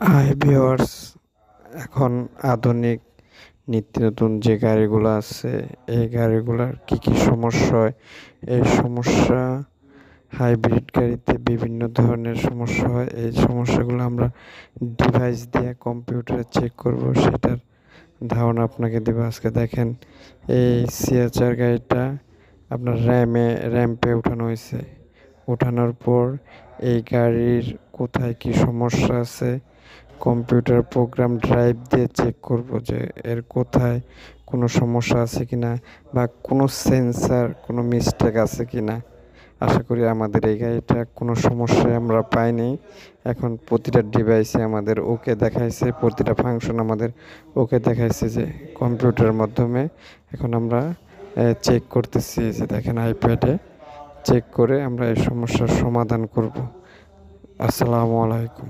Hi viewers, এখন আধুনিক নিত্য নতুন যে গাড়িগুলো আছে, এই গাড়িগুলোর কি সমস্যা হয়? এই সমস্যা হাইব্রিড গাড়িতে বিভিন্ন ধরনের সমস্যা হয়। এই সমস্যাগুলো আমরা ডিভাইস দিয়ে কম্পিউটারে চেক করব, সেটার ধারণা আপনাকে দেবো। আজকে দেখেন, এই সিএচআর গাড়িটা আপনার র্যাম্পে উঠানো হয়েছে। ওঠানোর পর এই গাড়ির কোথায় কি সমস্যা আছে কম্পিউটার প্রোগ্রাম ড্রাইভ দিয়ে চেক করব যে এর কোথায় কোনো সমস্যা আছে কিনা বা কোনো সেন্সার কোনো মিস্টেক আছে কিনা। আশা করি আমাদের এই গাড়িটা কোনো সমস্যায় আমরা পাইনি। এখন প্রতিটা ডিভাইসে আমাদের ওকে দেখাইছে, প্রতিটা ফাংশন আমাদের ওকে দেখাইছে যে কম্পিউটারের মাধ্যমে। এখন আমরা চেক করতেছি, যে দেখেন আইপ্যাডে চেক করে আমরা এই সমস্যার সমাধান করব। আসসালামু আলাইকুম।